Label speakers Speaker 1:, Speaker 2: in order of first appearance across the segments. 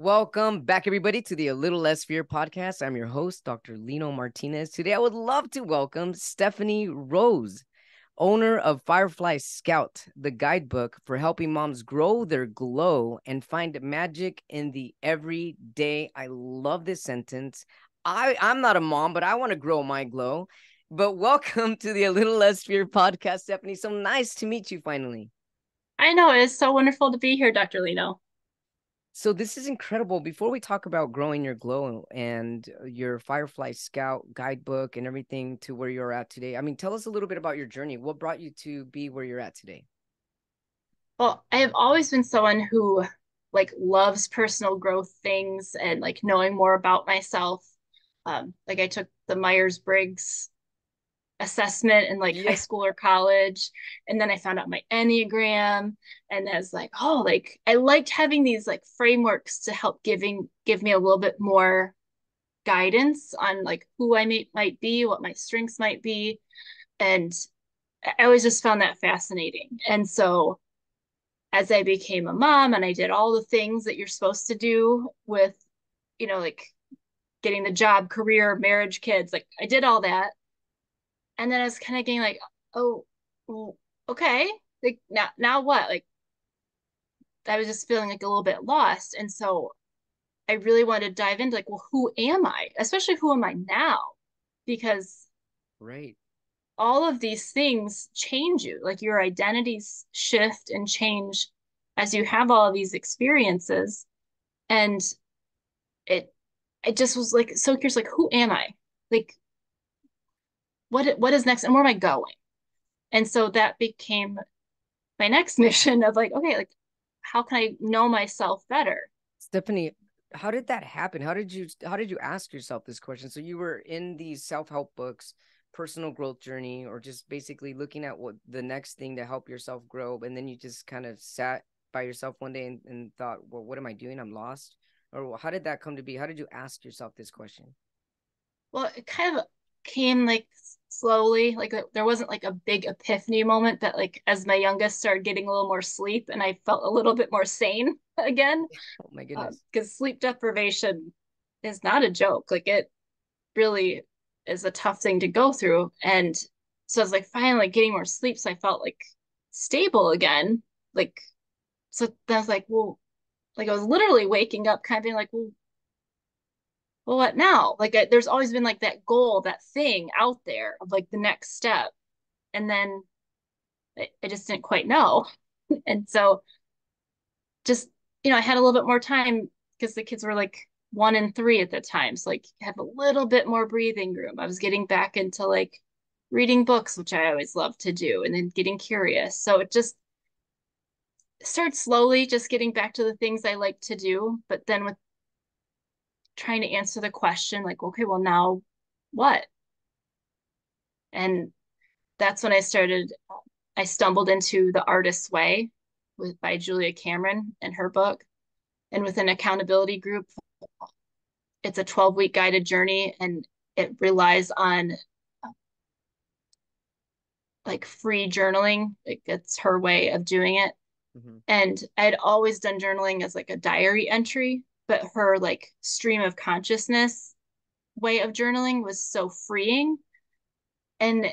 Speaker 1: Welcome back, everybody, to the A Little Less Fear podcast. I'm your host, Dr. Lino Martinez. Today, I would love to welcome Stephanie Rose, owner of Firefly Scout, the guidebook for helping moms grow their glow and find magic in the everyday. I love this sentence. I'm not a mom, but I want to grow my glow. But welcome to the A Little Less Fear podcast, Stephanie. So nice to meet you finally.
Speaker 2: I know, it's so wonderful to be here, Dr. Lino.
Speaker 1: So this is incredible. Before we talk about growing your glow and your Firefly Scout guidebook and everything to where you're at today, I mean, tell us a little bit about your journey. What brought you to be where you're at today?
Speaker 2: Well, I have always been someone who loves personal growth things and knowing more about myself. I took the Myers-Briggs assessment in high
Speaker 1: Yeah,
Speaker 2: school or college, and then I found out my Enneagram, and I was like, oh, I liked having these frameworks to help give me a little bit more guidance on who might be, what my strengths might be. And I always just found that fascinating. And so as I became a mom and I did all the things that you're supposed to do with, getting the job, career, marriage, kids, I did all that. And then I was kind of getting oh, well, okay, now what? I was just feeling a little bit lost. And so I really wanted to dive into well, who am I? Especially who am I now? Because
Speaker 1: right.
Speaker 2: all of these things change you. Your identities shift and change as you have all of these experiences. And it it just was so curious, who am I? Like what is next and where am I going? And so that became my next mission of okay, how can I know myself better?
Speaker 1: Stephanie, how did that happen? How did you ask yourself this question? So you were in these self-help books, personal growth journey, or just basically looking at what the next thing to help yourself grow, and then you just kind of sat by yourself one day and thought, well, what am I doing? I'm lost. Or how did that come to be? How did you ask yourself this question?
Speaker 2: Well, it kind of came slowly. There wasn't a big epiphany moment, but as my youngest started getting a little more sleep and I felt a little bit more sane again,
Speaker 1: Oh my goodness.
Speaker 2: because sleep deprivation is not a joke. It really is a tough thing to go through. And so I was finally getting more sleep. So I felt stable again. Like, so then I was well, I was literally waking up kind of being well, what now? There's always been that goal, that thing out there of the next step. And then I just didn't quite know. And so just, I had a little bit more time because the kids were 1 and 3 at the time. So have a little bit more breathing room. I was getting back into reading books, which I always love to do, and then getting curious. So it just started slowly, just getting back to the things I like to do. But then with trying to answer the question, okay, well, now what? And that's when I stumbled into The Artist's Way by Julia Cameron and her book. And with an accountability group, it's a 12-week guided journey, and it relies on free journaling. It's her way of doing it.
Speaker 1: Mhm.
Speaker 2: And I'd always done journaling as a diary entry, but her stream of consciousness way of journaling was so freeing. And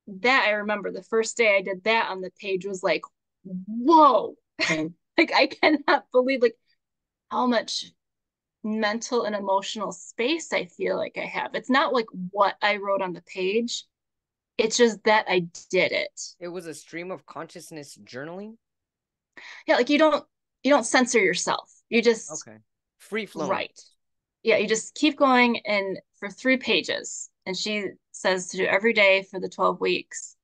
Speaker 2: that I remember the first day I did that on the page was whoa. I cannot believe how much mental and emotional space I feel like I have. It's not what I wrote on the page. It's just that I did it.
Speaker 1: It was a stream of consciousness journaling.
Speaker 2: Yeah, you don't censor yourself. You just
Speaker 1: Okay. Free flowing.
Speaker 2: write. Yeah, you just keep going and for 3 pages. And she says to do every day for the 12 weeks.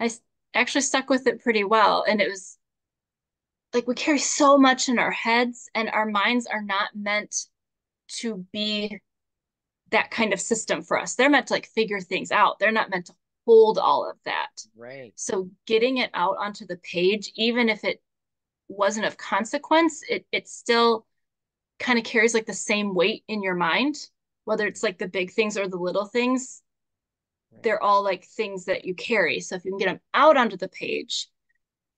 Speaker 2: I actually stuck with it pretty well. And it was we carry so much in our heads, and our minds are not meant to be that kind of system for us. They're meant to figure things out. They're not meant to hold all of that.
Speaker 1: Right.
Speaker 2: So getting it out onto the page, even if it wasn't of consequence, it still kind of carries the same weight in your mind, whether it's the big things or the little things.
Speaker 1: Right.
Speaker 2: They're all things that you carry. So if you can get them out onto the page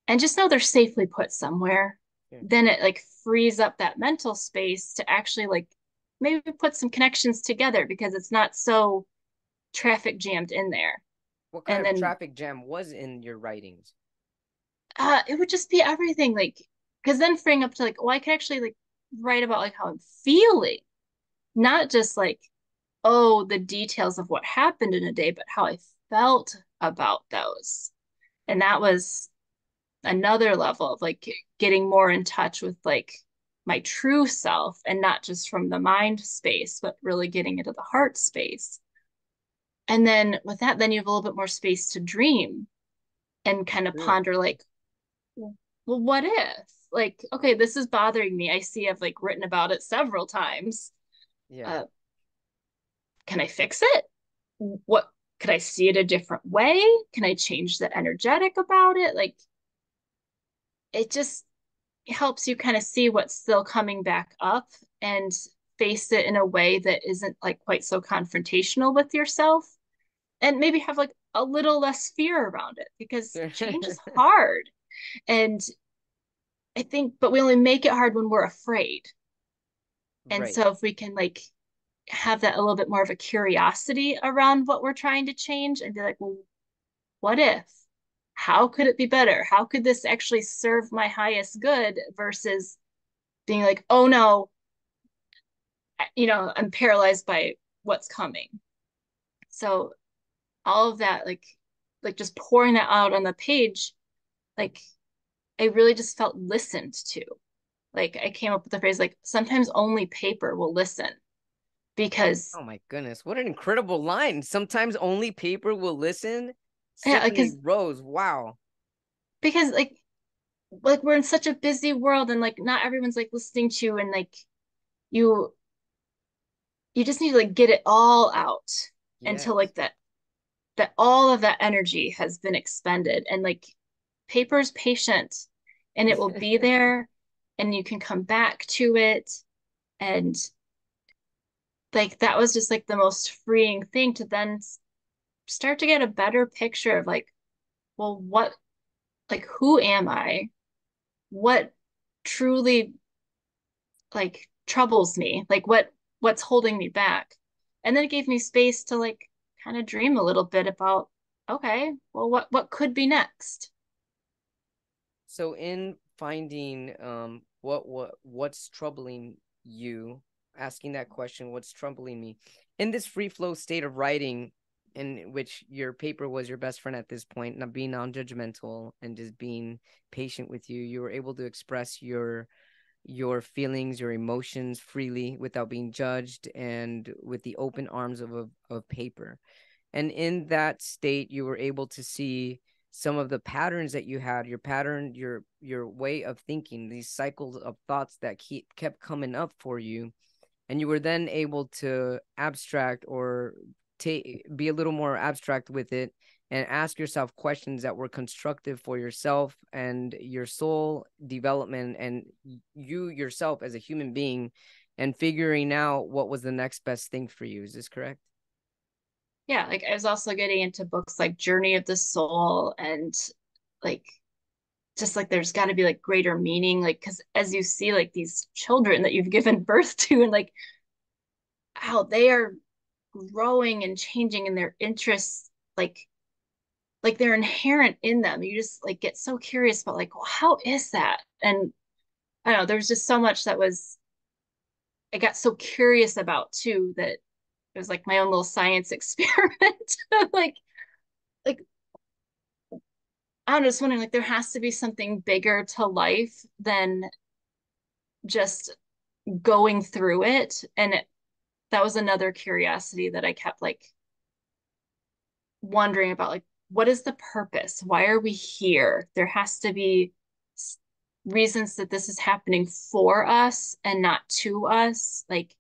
Speaker 2: and just know they're safely put somewhere,
Speaker 1: Yeah.
Speaker 2: then it like frees up that mental space to actually like maybe put some connections together because it's not so traffic jammed in there.
Speaker 1: What kind
Speaker 2: And
Speaker 1: of
Speaker 2: then
Speaker 1: traffic jam was in your writings?
Speaker 2: it would just be everything like because then freeing up to like, well, I could actually like write about like how I'm feeling, not just like, oh, the details of what happened in a day, but how I felt about those. And that was another level of like getting more in touch with like my true self and not just from the mind space, but really getting into the heart space. And then with that, then you have a little bit more space to dream and kind of
Speaker 1: True.
Speaker 2: ponder like, well, what if? Like, okay, this is bothering me. I see I've like written about it several times.
Speaker 1: Yeah.
Speaker 2: Uh, can I fix it? What could I see it a different way? Can I change the energetic about it? Like, it just helps you kind of see what's still coming back up and face it in a way that isn't like quite so confrontational with yourself and maybe have like a little less fear around it because change is hard. And I think, but we only make it hard when we're afraid. And
Speaker 1: Right.
Speaker 2: so if we can like have that a little bit more of a curiosity around what we're trying to change and be like, well, what if? How could it be better? How could this actually serve my highest good versus being like, oh no, I'm paralyzed by what's coming. So all of that, like just pouring that out on the page, like I really just felt listened to. Like I came up with the phrase like sometimes only paper will listen because
Speaker 1: Oh my goodness. What an incredible line. Sometimes only paper will listen.
Speaker 2: yeah,
Speaker 1: Stephanie Rose. Wow.
Speaker 2: because like we're in such a busy world and like not everyone's like listening to you and like you you just need to like get it all out until
Speaker 1: Yes.
Speaker 2: like that all of that energy has been expended and like paper's patient and it will be there and you can come back to it and like that was just like the most freeing thing to then start to get a better picture of like well what like who am I, what truly like troubles me, like what's holding me back. And then it gave me space to like kind of dream a little bit about okay, well what could be next.
Speaker 1: So in finding what's troubling you, asking that question, what's troubling me, in this free flow state of writing, in which your paper was your best friend at this point, not being non-judgmental and just being patient with you, you were able to express your feelings, your emotions freely without being judged and with the open arms of paper. And in that state, you were able to see some of the patterns that you had, your pattern, your way of thinking, these cycles of thoughts that kept coming up for you. And you were then able to abstract or be a little more abstract with it and ask yourself questions that were constructive for yourself and your soul development and you yourself as a human being, and figuring out what was the next best thing for you. Is this correct?
Speaker 2: Yeah, like I was also getting into books like Journey of the Soul and like just like there's got to be like greater meaning like because as you see like these children that you've given birth to and like how they are growing and changing in their interests like they're inherent in them. You just like get so curious about like, well, how is that? And I don't know, there's just so much that was I got so curious about too that it was like my own little science experiment. Like I'm just wondering, like there has to be something bigger to life than just going through it. And that was another curiosity that I kept like wondering about like what is the purpose? Why are we here? There has to be reasons that this is happening for us and not to us. Like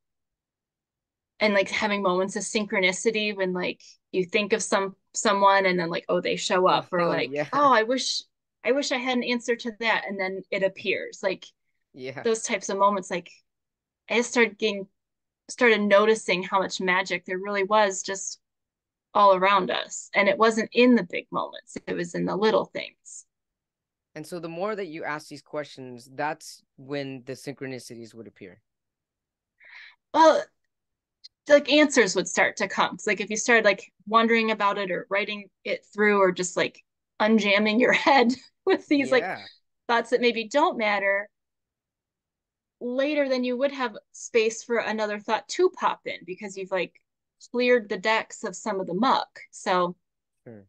Speaker 2: and like having moments of synchronicity when like you think of someone and then like oh they show up or
Speaker 1: Oh
Speaker 2: like
Speaker 1: yeah.
Speaker 2: oh I wish I had an answer to that and then it appears like
Speaker 1: Yeah.
Speaker 2: those types of moments like I just started noticing how much magic there really was just all around us and it wasn't in the big moments, it was in the little things.
Speaker 1: And so the more that you ask these questions, that's when the synchronicities would appear.
Speaker 2: Well, like answers would start to come. So, like if you started like wondering about it or writing it through or just like unjamming your head with these like
Speaker 1: Yeah.
Speaker 2: thoughts that maybe don't matter, later then you would have space for another thought to pop in because you've like cleared the decks of some of the muck. So
Speaker 1: Sure.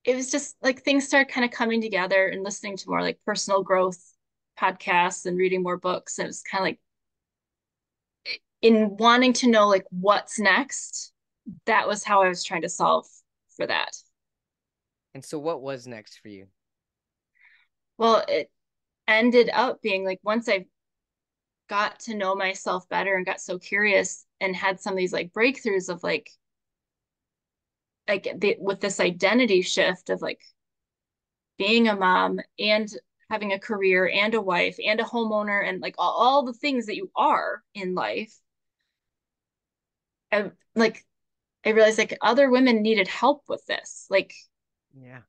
Speaker 2: it was just like things started kind of coming together and listening to more like personal growth podcasts and reading more books. And it was kind of like in wanting to know like what's next, that was how I was trying to solve for that.
Speaker 1: And so what was next for you?
Speaker 2: Well, it ended up being like once I got to know myself better and got so curious and had some of these like breakthroughs of with this identity shift of like being a mom and having a career and a wife and a homeowner and like all the things that you are in life. I like I realized like other women needed help with this.
Speaker 1: Yeah,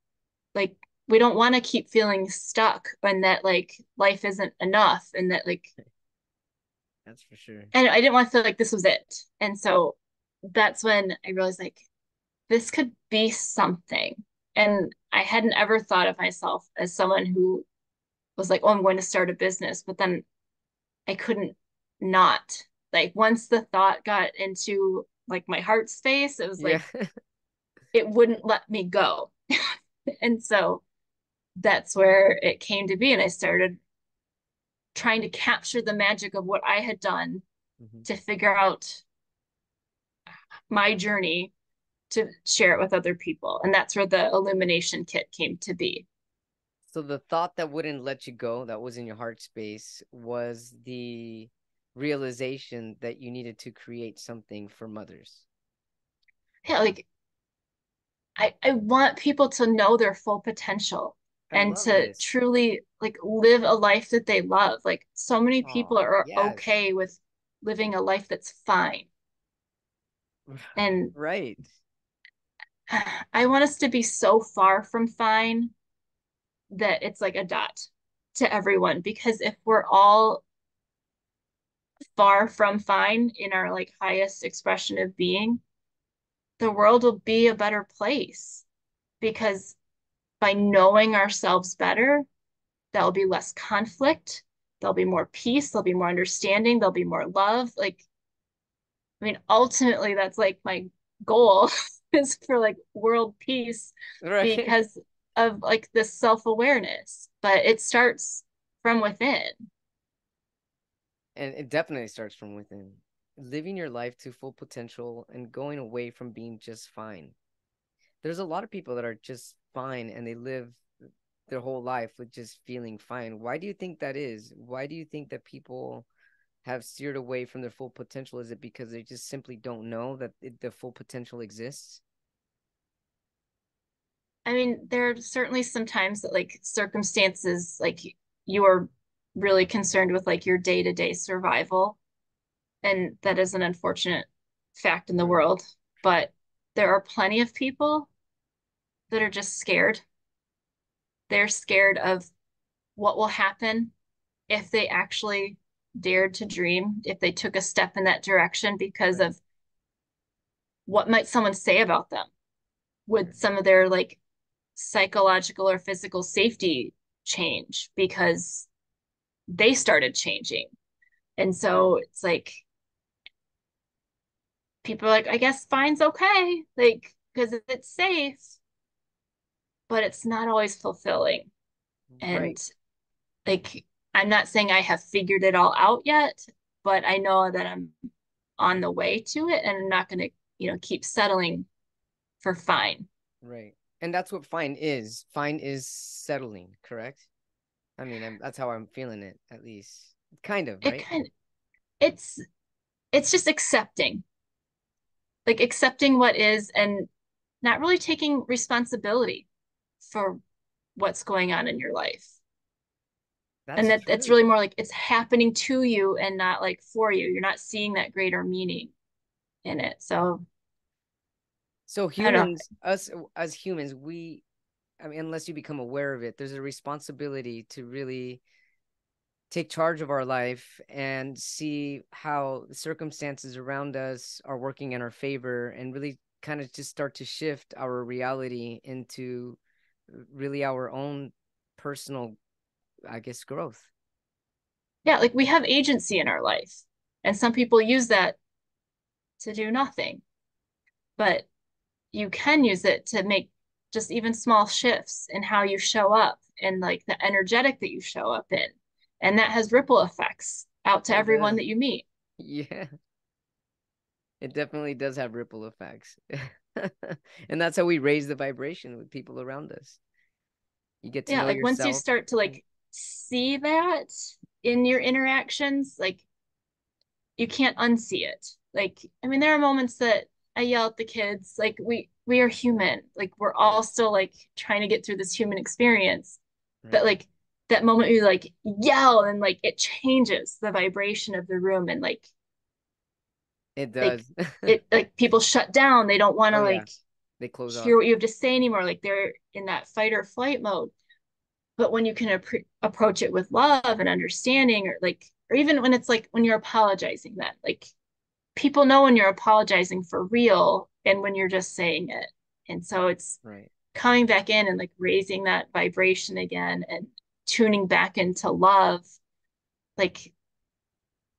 Speaker 2: Like we don't want to keep feeling stuck and that like life isn't enough and that like
Speaker 1: that's for sure.
Speaker 2: and I didn't want to feel like this was it. And so that's when I realized like this could be something. And I hadn't ever thought of myself as someone who was like, oh, I'm going to start a business. But then I couldn't not. Like once the thought got into like my heart space, it was
Speaker 1: Yeah.
Speaker 2: like it wouldn't let me go. And so that's where it came to be. And I started trying to capture the magic of what I had done
Speaker 1: Mhm.
Speaker 2: to figure out my journey to share it with other people. And that's where the Illumination Kit came to be.
Speaker 1: So the thought that wouldn't let you go, that was in your heart space, was the realization that you needed to create something for mothers.
Speaker 2: Yeah, like I want people to know their full potential
Speaker 1: I
Speaker 2: and
Speaker 1: love
Speaker 2: to
Speaker 1: this.
Speaker 2: truly like live a life that they love. Like so many people
Speaker 1: Oh,
Speaker 2: are
Speaker 1: yes.
Speaker 2: okay with living a life that's fine. And
Speaker 1: Right.
Speaker 2: I want us to be so far from fine that it's like a dot to everyone. Because if we're all far from fine in our like highest expression of being, the world will be a better place. Because by knowing ourselves better, there'll be less conflict, there'll be more peace, there'll be more understanding, there'll be more love. Like, I mean, ultimately, that's like my goal is for like world peace
Speaker 1: Right.
Speaker 2: because of like this self-awareness, but it starts from within.
Speaker 1: And it definitely starts from within. Living your life to full potential and going away from being just fine. There's a lot of people that are just fine and they live their whole life with just feeling fine. Why do you think that is? Why do you think that people have steered away from their full potential? Is it because they just simply don't know that the full potential exists?
Speaker 2: I mean, there are certainly some times that like circumstances, like you are really concerned with like your day-to-day survival, and that is an unfortunate fact in the
Speaker 1: Sure,
Speaker 2: world.
Speaker 1: sure.
Speaker 2: But there are plenty of people that are just scared. They're scared of what will happen if they actually dared to dream, if they took a step in that direction because
Speaker 1: Right,
Speaker 2: of what might someone say about them. Would
Speaker 1: right,
Speaker 2: some of their like psychological or physical safety change because they started changing? And
Speaker 1: right.
Speaker 2: so it's like people are like, I guess fine's okay, like because it's safe, but it's not always fulfilling. And
Speaker 1: Right.
Speaker 2: like, I'm not saying I have figured it all out yet, but I know that I'm on the way to it and I'm not going to, keep settling for fine.
Speaker 1: Right. And that's what fine is. Fine is settling, correct? I mean, that's how I'm feeling it, at least. Kind of,
Speaker 2: It
Speaker 1: right?
Speaker 2: kind of, it's, it's just accepting, like accepting what is and not really taking responsibility for what's going on in your life. And
Speaker 1: That's
Speaker 2: that's
Speaker 1: true.
Speaker 2: really more like it's happening to you and not like for you. You're not seeing that greater meaning in it. So
Speaker 1: So
Speaker 2: I don't know.
Speaker 1: humans, us as humans, we I mean, unless you become aware of it, there's a responsibility to really take charge of our life and see how the circumstances around us are working in our favor, and really kind of just start to shift our reality into really our own personal, I guess, growth.
Speaker 2: Yeah, like we have agency in our life. And some people use that to do nothing. But you can use it to make just even small shifts in how you show up and like the energetic that you show up in. And that has ripple effects out to
Speaker 1: It
Speaker 2: everyone
Speaker 1: does.
Speaker 2: that you meet.
Speaker 1: Yeah, it definitely does have ripple effects. And that's how we raise the vibration with people around us. You get to
Speaker 2: Yeah,
Speaker 1: know
Speaker 2: like once you
Speaker 1: yourself.
Speaker 2: start to like see that in your interactions, like you can't unsee it. Like, I mean, there are moments that I yell at the kids, like we are human. Like we're
Speaker 1: Right,
Speaker 2: all still like trying to get through this human experience. But
Speaker 1: right.
Speaker 2: like that moment you like yell and like it changes the vibration of the room and
Speaker 1: It
Speaker 2: like
Speaker 1: does.
Speaker 2: it like people shut down. They don't want
Speaker 1: Oh
Speaker 2: to
Speaker 1: yeah,
Speaker 2: like
Speaker 1: they close off.
Speaker 2: hear what you have to say anymore. Like they're in that fight or flight mode. But when you can approach it with love and understanding, or like, or even when it's like when you're apologizing, that like people know when you're apologizing for real and when you're just saying it. And so it's
Speaker 1: Right.
Speaker 2: coming back in and like raising that vibration again and tuning back into love. Like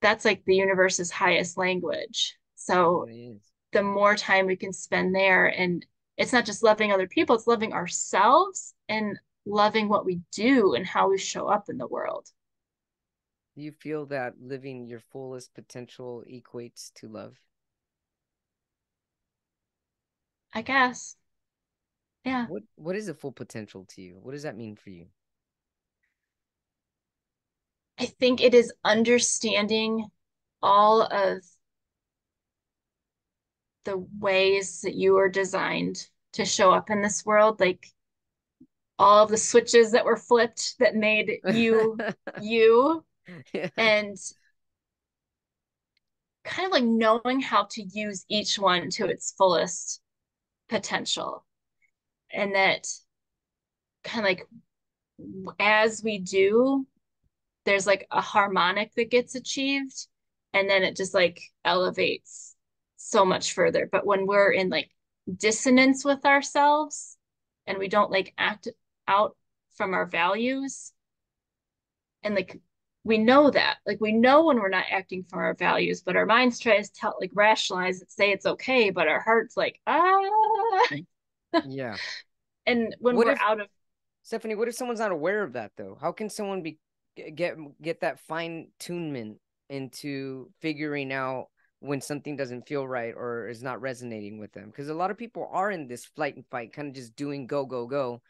Speaker 2: that's like the universe's highest language.
Speaker 1: It
Speaker 2: So
Speaker 1: really is.
Speaker 2: the more time we can spend there, and it's not just loving other people, it's loving ourselves and loving what we do and how we show up in the world.
Speaker 1: Do you feel that living your fullest potential equates to love?
Speaker 2: I guess. Yeah.
Speaker 1: What is a full potential to you? What does that mean for you?
Speaker 2: I think it is understanding all of the ways that you are designed to show up in this world, like all of the switches that were flipped that made you you,
Speaker 1: Yeah.
Speaker 2: and kind of like knowing how to use each one to its fullest potential. And that kind of like as we do, there's like a harmonic that gets achieved, and then it just like elevates so much further. But when we're in like dissonance with ourselves and we don't like act out from our values, and like we know that, like we know when we're not acting from our values, but our minds try to tell like rationalize it, say it's okay, but our heart's like
Speaker 1: Yeah.
Speaker 2: and when
Speaker 1: What
Speaker 2: we're
Speaker 1: if
Speaker 2: out of
Speaker 1: Stephanie, what if someone's not aware of that though? How can someone get that fine tunement into figuring out when something doesn't feel right or is not resonating with them? Because a lot of people are in this flight and fight, kind of just doing go, go, go.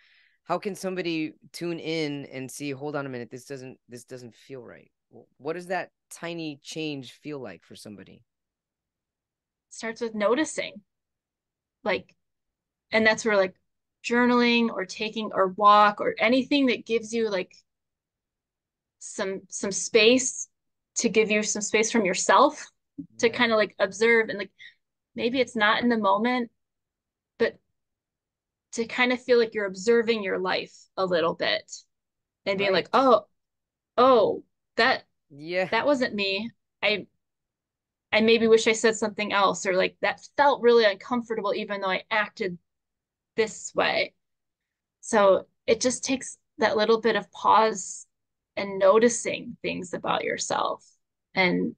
Speaker 1: How can somebody tune in and see, hold on a minute, this doesn't feel right? What does that tiny change feel like for somebody?
Speaker 2: starts with noticing, like, and that's where like journaling or taking or walk or anything that gives you like some space, to give you some space from yourself to
Speaker 1: Yeah.
Speaker 2: kind of like observe, and like maybe it's not in the moment, but to kind of feel like you're observing your life a little bit and being like,
Speaker 1: Right.
Speaker 2: oh, that
Speaker 1: Yeah.
Speaker 2: that wasn't me. I maybe wish I said something else, or like that felt really uncomfortable even though I acted this way. So it just takes that little bit of pause and noticing things about yourself and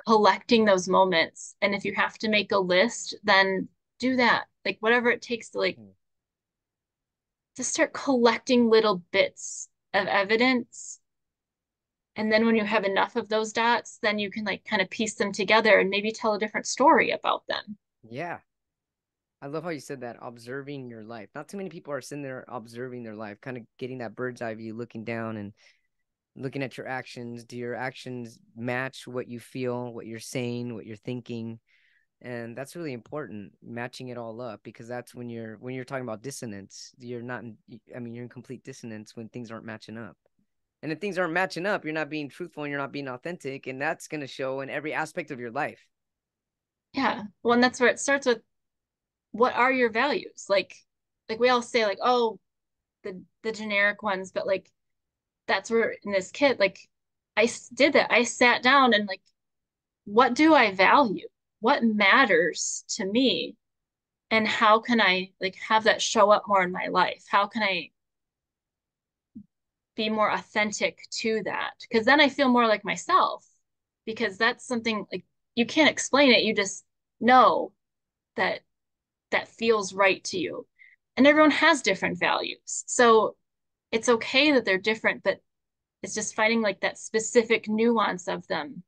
Speaker 2: collecting those moments. And if you have to make a list, then do that. Like whatever it takes to like
Speaker 1: Hmm.
Speaker 2: just start collecting little bits of evidence. And then when you have enough of those dots, then you can like kind of piece them together and maybe tell a different story about them.
Speaker 1: Yeah. I love how you said that, observing your life. Not too many people are sitting there observing their life, kind of getting that bird's eye view, looking down and looking at your actions. Do your actions match what you feel, what you're saying, what you're thinking? And that's really important, matching it all up, because that's when you're talking about dissonance, you're not in, I mean, you're in complete dissonance when things aren't matching up. And if things aren't matching up, you're not being truthful and you're not being authentic, and that's going to show in every aspect of your life.
Speaker 2: Yeah. Well, and that's where it starts with, what are your values? Like we all say like, oh, the generic ones, but like that's where in this kit, like did that. I sat down and like, what do I value? What matters to me? And how can I like have that show up more in my life? How can I be more authentic to that? Because then I feel more like myself, because that's something like you can't explain it. You just know that that feels right to you. And everyone has different values. So it's okay that they're different, but it's just finding like that specific nuance of them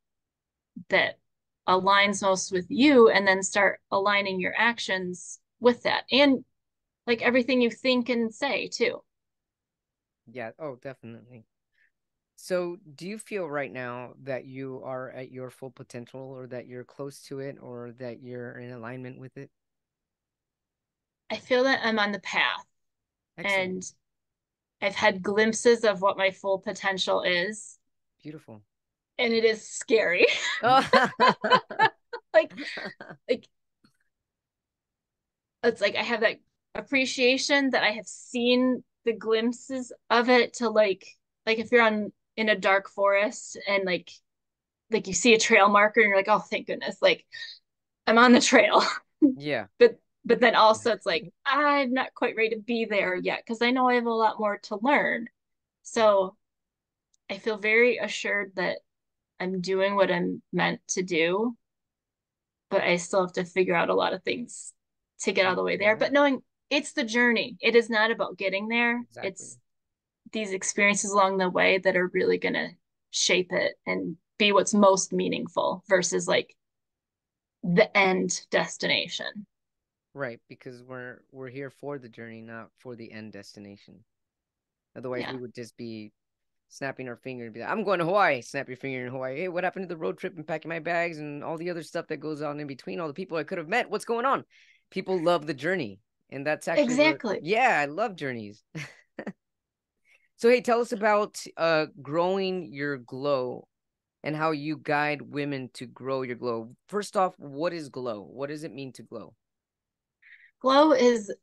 Speaker 2: that aligns most with you, and then start aligning your actions with that. And like everything you think and say too.
Speaker 1: Yeah. Oh, definitely. So, do you feel right now that you are at your full potential, or that you're close to it, or that you're in alignment with it?
Speaker 2: I feel that I'm on the path,
Speaker 1: Excellent.
Speaker 2: and I've had glimpses of what my full potential is,
Speaker 1: Beautiful.
Speaker 2: and it is scary.
Speaker 1: Oh,
Speaker 2: like like it's like I have that appreciation that I have seen the glimpses of it, to like if you're on in a dark forest and like you see a trail marker and you're like, oh thank goodness, like I'm on the trail.
Speaker 1: yeah.
Speaker 2: But then also it's like I'm not quite ready to be there yet, because I know I have a lot more to learn. So I feel very assured that I'm doing what I'm meant to do, but I still have to figure out a lot of things to get all the way
Speaker 1: You're
Speaker 2: there. But
Speaker 1: right.
Speaker 2: knowing it's the journey, it is not about getting there.
Speaker 1: Exactly.
Speaker 2: It's these experiences along the way that are really going to shape it and be what's most meaningful versus like the end destination.
Speaker 1: Right, because we're here for the journey, not for the end destination. Otherwise,
Speaker 2: Yeah,
Speaker 1: we would just be snapping our finger and be like, "I'm going to Hawaii." Snap your finger in Hawaii. Hey, what happened to the road trip and packing my bags and all the other stuff that goes on in between? All the people I could have met. What's going on? People love the journey, and that's actually where.
Speaker 2: exactly.
Speaker 1: Yeah, I love journeys. So, hey, tell us about growing your glow and how you guide women to grow your glow. First off, what is glow? What does it mean to glow?
Speaker 2: Glow is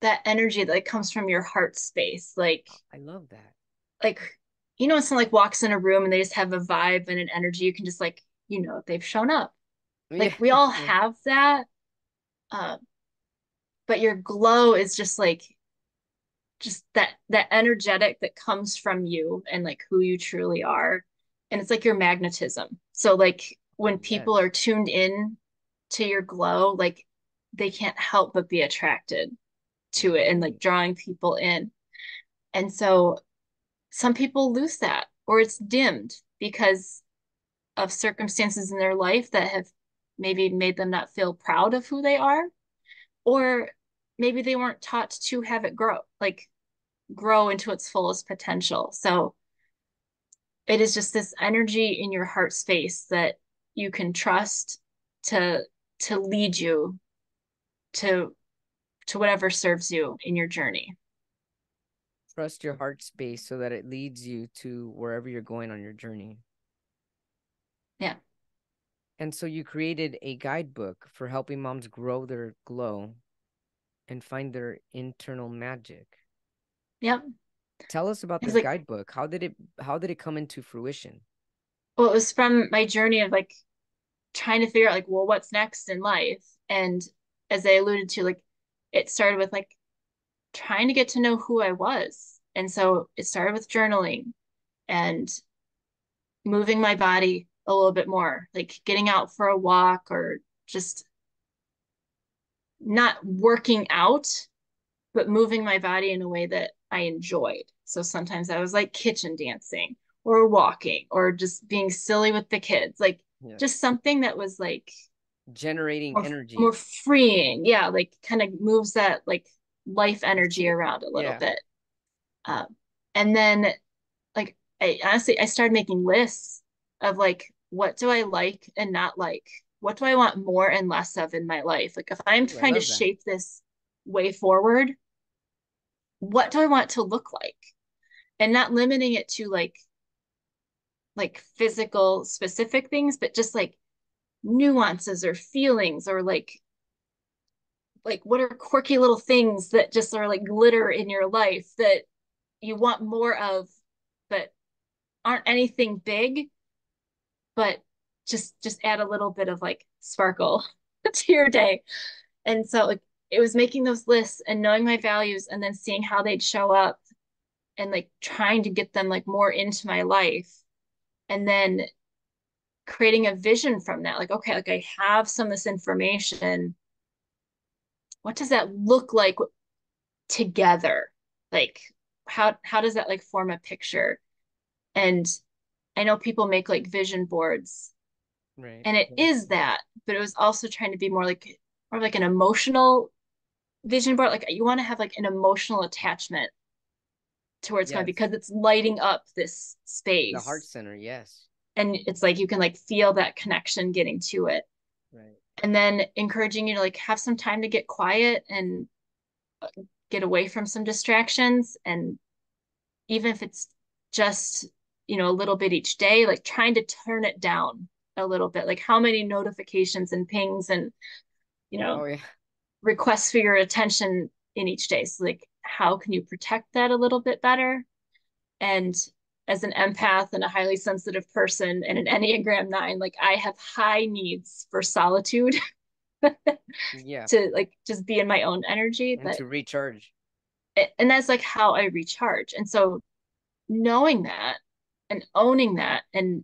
Speaker 2: that energy that comes from your heart space.
Speaker 1: I love that.
Speaker 2: Like, when someone like walks in a room and they just have a vibe and an energy, you can just like, they've shown up.
Speaker 1: Yeah.
Speaker 2: Like we all have that. Uh, but your glow is just that energetic that comes from you and like who you truly are. And it's like your magnetism. So like when
Speaker 1: Oh,
Speaker 2: people
Speaker 1: yes.
Speaker 2: are tuned in to your glow, like they can't help but be attracted to it and like
Speaker 1: Right.
Speaker 2: drawing people in. And so some people lose that, or it's dimmed because of circumstances in their life that have maybe made them not feel proud of who they are, or maybe they weren't taught to have it grow into its fullest potential. So it is just this energy in your heart space that you can trust to to lead you to whatever serves you in your journey.
Speaker 1: Trust your heart space so that it leads you to wherever you're going on your journey.
Speaker 2: Yeah.
Speaker 1: And so you created a guidebook for helping moms grow their glow and find their internal magic.
Speaker 2: Yep.
Speaker 1: Tell us about
Speaker 2: It's
Speaker 1: this
Speaker 2: like,
Speaker 1: guidebook. How did it come into fruition?
Speaker 2: well, it was from my journey of like trying to figure out like, well, what's next in life. And as I alluded to, like it started with like trying to get to know who I was. And so it started with journaling and moving my body a little bit more, like getting out for a walk, or just not working out, but moving my body in a way that I enjoyed. So sometimes I was like kitchen dancing or walking or just being silly with the kids, like just
Speaker 1: Yes.
Speaker 2: something that was like
Speaker 1: Generating
Speaker 2: more
Speaker 1: energy.
Speaker 2: freeing. Yeah, like kind of moves that like life energy
Speaker 1: Shit.
Speaker 2: around a little
Speaker 1: Yeah.
Speaker 2: bit. Um, and then like I honestly I started making lists of like what do I like and not like? What do I want more and less of in my life? Like if I'm
Speaker 1: Ooh, I
Speaker 2: trying to
Speaker 1: love that.
Speaker 2: shape this way forward, what do I want to look like? And not limiting it to like physical specific things, but just like nuances or feelings, or like what are quirky little things that just are like glitter in your life that you want more of, but aren't anything big, but just add a little bit of like sparkle to your day. And so like it was making those lists and knowing my values and then seeing how they'd show up and like trying to get them like more into my life. And then creating a vision from that. Like, okay, like I have some of this information. What does that look like together? Like how does that like form a picture? And I know people make like vision boards
Speaker 1: Right.
Speaker 2: and it is that, but it was also trying to be more like an emotional vision board. Like you want to have like an emotional attachment to where it's going
Speaker 1: Yes.
Speaker 2: because it's lighting up this
Speaker 1: The heart
Speaker 2: space.
Speaker 1: center. Yes.
Speaker 2: And it's like you can like feel that connection getting to it.
Speaker 1: Right.
Speaker 2: And then encouraging you to like have some time to get quiet and get away from some distractions. And even if it's just, a little bit each day, like trying to turn it down a little bit, like how many notifications and pings and, you know,
Speaker 1: Oh yeah.
Speaker 2: requests for your attention in each day. So like, how can you protect that a little bit better? And as an empath and a highly sensitive person and an Enneagram 9, like I have high needs for solitude
Speaker 1: Yeah.
Speaker 2: to like just be in my own energy.
Speaker 1: And
Speaker 2: But
Speaker 1: to recharge.
Speaker 2: and that's like how I recharge. And so knowing that and owning that and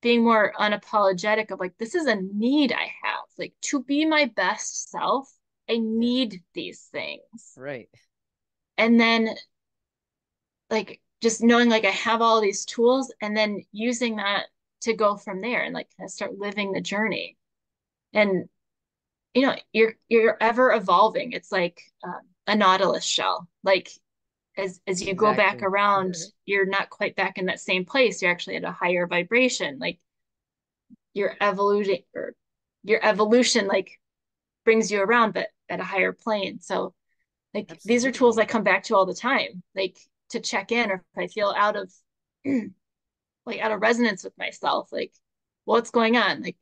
Speaker 2: being more unapologetic of like this is a need I have. Like to be my best self, I
Speaker 1: Yeah.
Speaker 2: need these things.
Speaker 1: Right.
Speaker 2: And then like just knowing like I have all these tools and then using that to go from there and like kind of start living the journey. And you're ever evolving. It's like a nautilus shell. Like as you go back
Speaker 1: Exactly.
Speaker 2: around, you're not quite back in that same place. You're actually at a higher vibration. Like your evolution or your evolution like brings you around, but at a higher plane. So like these are tools I
Speaker 1: Absolutely.
Speaker 2: come back to all the time, like to check in or if I feel out of like out of resonance with myself, like what's going on? Like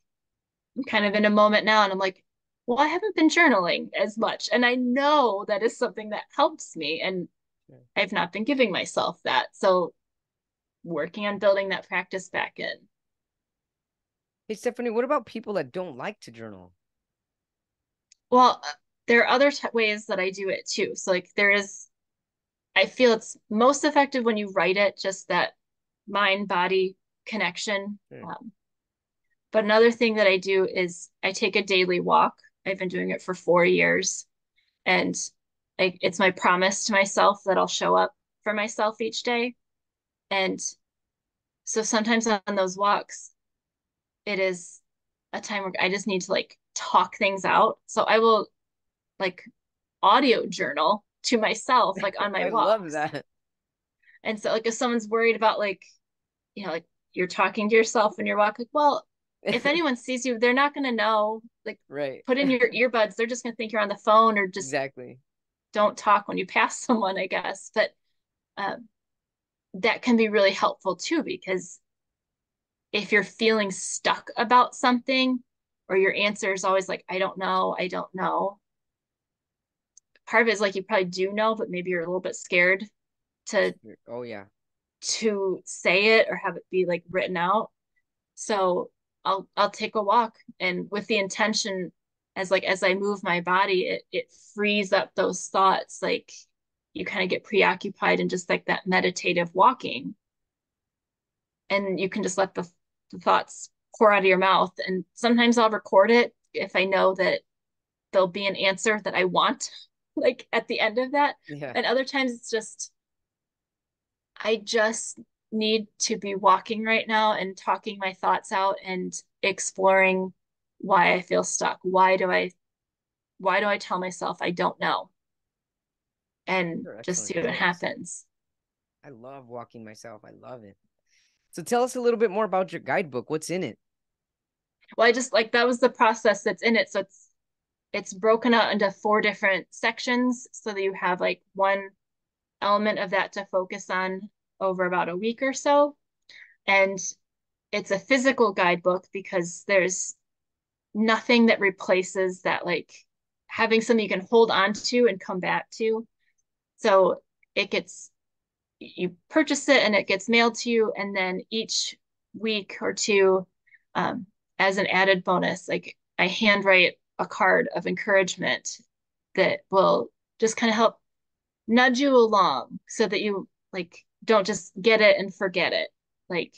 Speaker 2: I'm kind of in a moment now and I'm like, well, I haven't been journaling as much. And I know that is something that helps me. And
Speaker 1: Yeah.
Speaker 2: I've not been giving myself that. So working on building that practice back in.
Speaker 1: Hey Stephanie, what about people that don't like to journal?
Speaker 2: Well, there are other ways that I do it too. So like I feel it's most effective when you write it, just that mind body connection.
Speaker 1: Sure.
Speaker 2: But another thing that I do is I take a daily walk. I've been doing it for 4 years. And it's my promise to myself that I'll show up for myself each day. And so sometimes on those walks, it is a time where I just need to like talk things out. So I will like audio journal to myself, like on my
Speaker 1: I love
Speaker 2: walks.
Speaker 1: that.
Speaker 2: And so, like, if someone's worried about, like, like you're talking to yourself when you're walking, like, well, if anyone sees you, they're not going to know. Like,
Speaker 1: Right.
Speaker 2: put in your earbuds. They're just going to think you're on the phone or just
Speaker 1: Exactly.
Speaker 2: don't talk when you pass someone, I guess. But um, that can be really helpful too, because if you're feeling stuck about something or your answer is always like, I don't know. Part of it is like you probably do know, but maybe you're a little bit scared to
Speaker 1: Oh yeah.
Speaker 2: say it or have it be like written out. So I'll take a walk and with the intention as I move my body, it frees up those thoughts. Like you kind of get preoccupied in just like that meditative walking. And you can just let the thoughts pour out of your mouth. And sometimes I'll record it if I know that there'll be an answer that I want, like at the end of that.
Speaker 1: Yeah.
Speaker 2: And other times it's just I just need to be walking right now and talking my thoughts out and exploring why I feel stuck. Why do I tell myself I don't know? And
Speaker 1: They're
Speaker 2: just see
Speaker 1: excellent
Speaker 2: what
Speaker 1: tips.
Speaker 2: happens.
Speaker 1: I love walking myself. I love it. So tell us a little bit more about your guidebook. What's in it?
Speaker 2: Well, I just like that was the process that's in it. So it's broken out into 4 different sections so that you have like one element of that to focus on over about a week or so. And it's a physical guidebook because there's nothing that replaces that like having something you can hold on to and come back to. So it gets, you purchase it and it gets mailed to you. And then each week or two, um, as an added bonus, like I handwrite a card of encouragement that will just kind of help nudge you along so that you like don't just get it and forget it. Like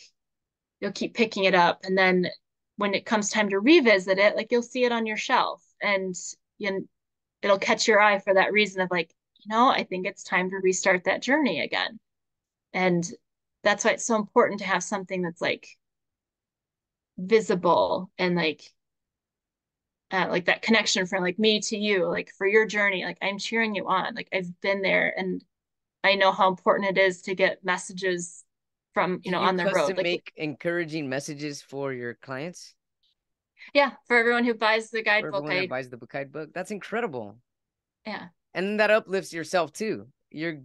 Speaker 2: you'll keep picking it up. And then when it comes time to revisit it, like you'll see it on your shelf and you, it'll catch your eye for that reason of like, I think it's time to restart that journey again. And that's why it's so important to have something that's visible and like that connection from like me to you, like for your journey, like I'm cheering you on. Like I've been there and I know how important it is to get messages from,
Speaker 1: Do you
Speaker 2: on the road.
Speaker 1: custom
Speaker 2: Like,
Speaker 1: make encouraging messages for your clients?
Speaker 2: yeah, for everyone who buys the
Speaker 1: For
Speaker 2: guidebook,
Speaker 1: everyone that buys the Guidebook? That's incredible.
Speaker 2: yeah,
Speaker 1: And that uplifts yourself too. You're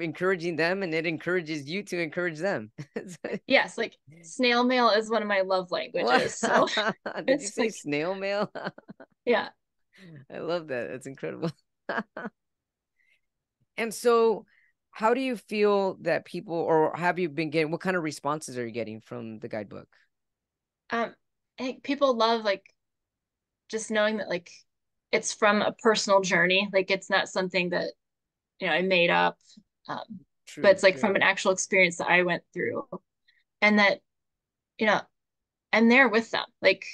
Speaker 1: encouraging them and it encourages you to encourage them.
Speaker 2: yes, like snail mail is one of my love
Speaker 1: What?
Speaker 2: languages. So
Speaker 1: Did you
Speaker 2: it's
Speaker 1: say
Speaker 2: like,
Speaker 1: snail mail?
Speaker 2: yeah.
Speaker 1: I love that. That's incredible. And so, how do you feel that people, or have you been getting, what kind of responses are you getting from the Guidebook?
Speaker 2: Um, I think people love like just knowing that like it's from a personal journey. Like it's not something that, I made up. But
Speaker 1: True,
Speaker 2: it's like
Speaker 1: true.
Speaker 2: from an actual experience that I went through. And that, you know, I'm there with them. Like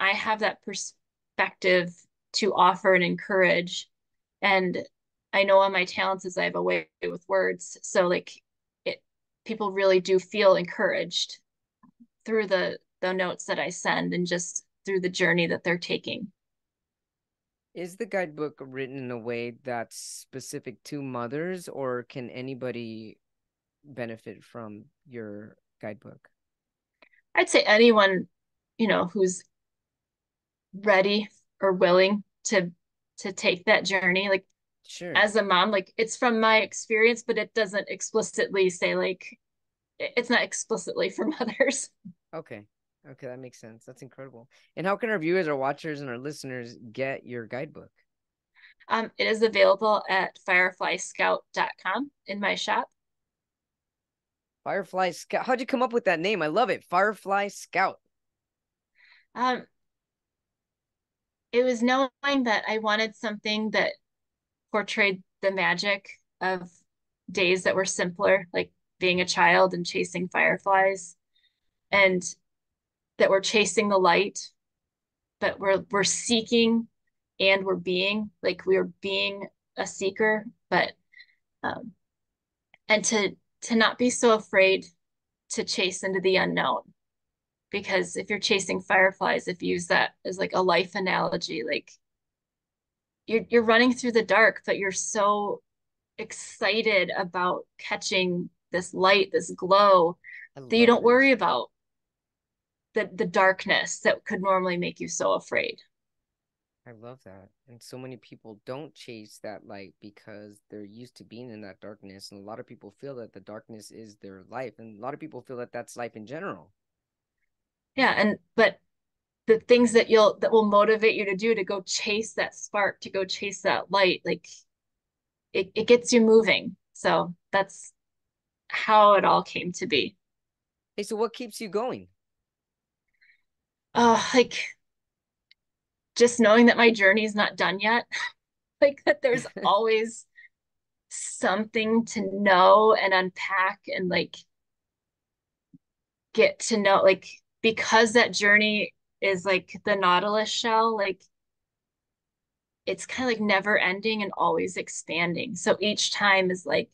Speaker 2: I have that perspective to offer and encourage. And I know on my talents is I have a way with words. So like it people really do feel encouraged through the notes that I send and just through the journey that they're taking.
Speaker 1: Is the Guidebook written in a way that's specific to mothers, or can anybody benefit from your Guidebook?
Speaker 2: I'd say anyone, who's ready or willing to take that journey. Like
Speaker 1: Sure.
Speaker 2: as a mom, like it's from my experience, but it doesn't explicitly say like it's not explicitly for mothers.
Speaker 1: Okay. Okay, that makes sense. That's incredible. And how can our viewers, our watchers, and our listeners get your Guidebook?
Speaker 2: It is available at fireflyscout.com in my shop.
Speaker 1: Firefly Scout. How'd you come up with that name? I love it. Firefly Scout.
Speaker 2: Um, it was knowing that I wanted something that portrayed the magic of days that were simpler, like being a child and chasing fireflies, and that we're chasing the light, but we're seeking and we're being like we're being a seeker, but um, and to not be so afraid to chase into the unknown. Because if you're chasing fireflies, if you use that as like a life analogy, like you're running through the dark, but you're so excited about catching this light, this glow,
Speaker 1: I
Speaker 2: that you
Speaker 1: love
Speaker 2: don't worry
Speaker 1: this.
Speaker 2: about the darkness that could normally make you so afraid.
Speaker 1: I love that. And so many people don't chase that light because they're used to being in that darkness. And a lot of people feel that the darkness is their life. And a lot of people feel that that's life in general.
Speaker 2: Yeah, and but the things that will motivate you to do to go chase that spark, to go chase that light, like it gets you moving. So that's how it all came to be.
Speaker 1: Hey, so what keeps you going?
Speaker 2: Like just knowing that my journey is not done yet, like that there's always something to know and unpack and like get to know, like because that journey is like the Nautilus shell, like it's kind of like never ending and always expanding. So each time is like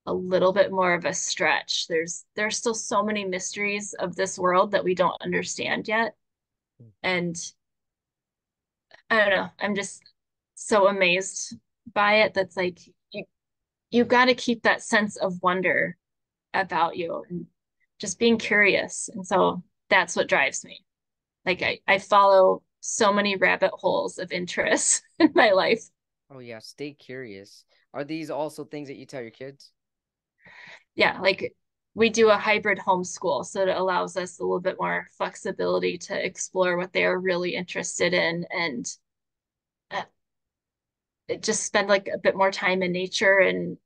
Speaker 2: a little bit more of a stretch. There's still so many mysteries of this world that we don't understand yet. And I don't know, I'm just so amazed by it. That's like you got to keep that sense of wonder about you and just being curious. And so that's what drives me. Like I follow so many rabbit holes of interest in my life.
Speaker 1: Oh, yeah, stay curious. Are these also things that you tell your kids?
Speaker 2: Yeah, like we do a hybrid homeschool, so it allows us a little bit more flexibility to explore what they are really interested in. And just spend like a bit more time in nature and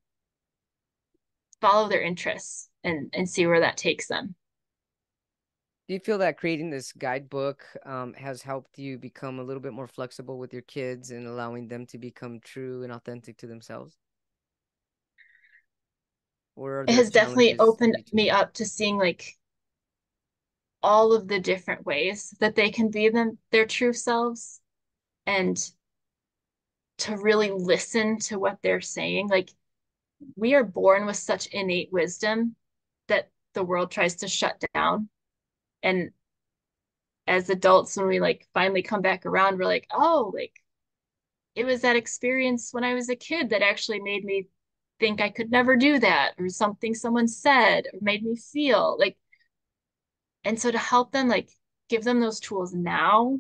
Speaker 2: follow their interests and see where that takes them.
Speaker 1: Do you feel that creating this guidebook has helped you become a little bit more flexible with your kids and allowing them to become true and authentic to themselves? Or are
Speaker 2: It
Speaker 1: there
Speaker 2: has definitely
Speaker 1: challenges in
Speaker 2: opened me
Speaker 1: between?
Speaker 2: up to seeing like all of the different ways that they can be their true selves and to really listen to what they're saying. Like we are born with such innate wisdom that the world tries to shut down. And as adults, when we like finally come back around, we're like, oh, like it was that experience when I was a kid that actually made me think I could never do that, or something someone said or made me feel like, and so to help them, like give them those tools now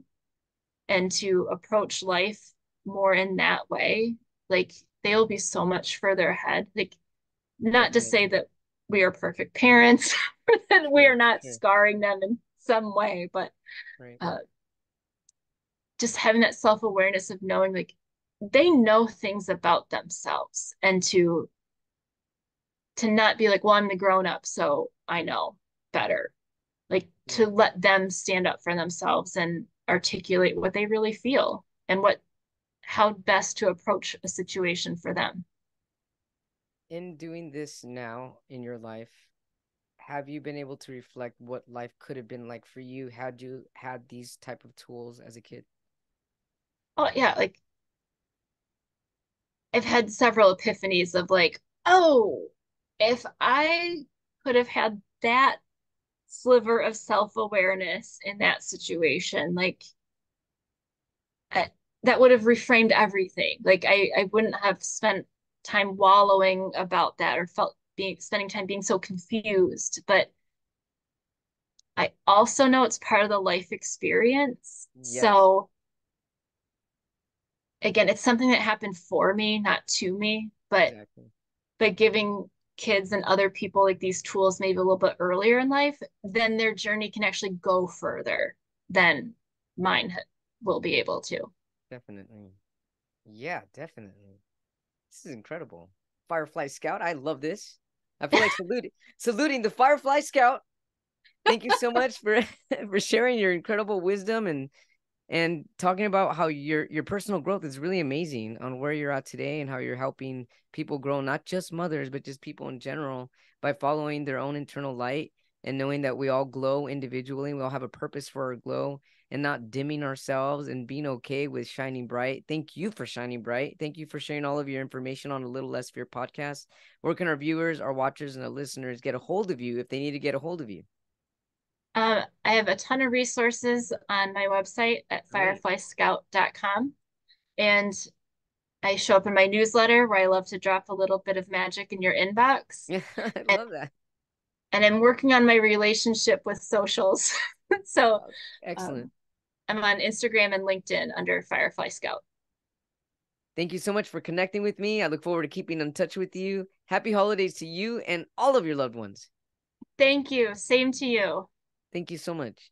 Speaker 2: and to approach life more in that way, like they'll be so much further ahead. Like, not to say
Speaker 1: Definitely.
Speaker 2: that we are perfect parents or that we
Speaker 1: Sure,
Speaker 2: are not
Speaker 1: sure.
Speaker 2: scarring them in some way, but
Speaker 1: Right.
Speaker 2: uh, just having that self-awareness of knowing like they know things about themselves and to not be like, well, I'm the grown up, so I know better. Like to
Speaker 1: Yeah.
Speaker 2: let them stand up for themselves and articulate what they really feel and what how best to approach a situation for them.
Speaker 1: In doing this now in your life, have you been able to reflect what life could have been like for you had you had these type of tools as a kid?
Speaker 2: Oh yeah, like I've had several epiphanies of like, oh, if I could have had that sliver of self-awareness in that situation, like I, that would have reframed everything. Like I wouldn't have spent time wallowing about that or felt being spending time being so confused. But I also know it's part of the life experience.
Speaker 1: Yes,
Speaker 2: So again, it's something that happened for me, not to me, but
Speaker 1: exactly.
Speaker 2: by giving kids and other people like these tools maybe a little bit earlier in life, then their journey can actually go further than mine will be able to.
Speaker 1: Definitely. Yeah, definitely. This is incredible. Firefly Scout, I love this. I feel like saluting the Firefly Scout. Thank you so much for for sharing your incredible wisdom and talking about how your personal growth is really amazing on where you're at today and how you're helping people grow, not just mothers, but just people in general by following their own internal light and knowing that we all glow individually. We all have a purpose for our glow and not dimming ourselves and being okay with shining bright. Thank you for shining bright. Thank you for sharing all of your information on A Little Less Fear podcast. Where can our viewers, our watchers, and our listeners get a hold of you if they need to get a hold of you?
Speaker 2: I have a ton of resources on my website at
Speaker 1: Great.
Speaker 2: fireflyscout.com. And I show up in my newsletter where I love to drop a little bit of magic in your inbox.
Speaker 1: Yeah, I
Speaker 2: And,
Speaker 1: love that.
Speaker 2: and I'm working on my relationship with socials. So
Speaker 1: Excellent.
Speaker 2: um, I'm on Instagram and LinkedIn under Firefly Scout.
Speaker 1: Thank you so much for connecting with me. I look forward to keeping in touch with you. Happy holidays to you and all of your loved ones.
Speaker 2: Thank you. Same to you.
Speaker 1: Thank you so much.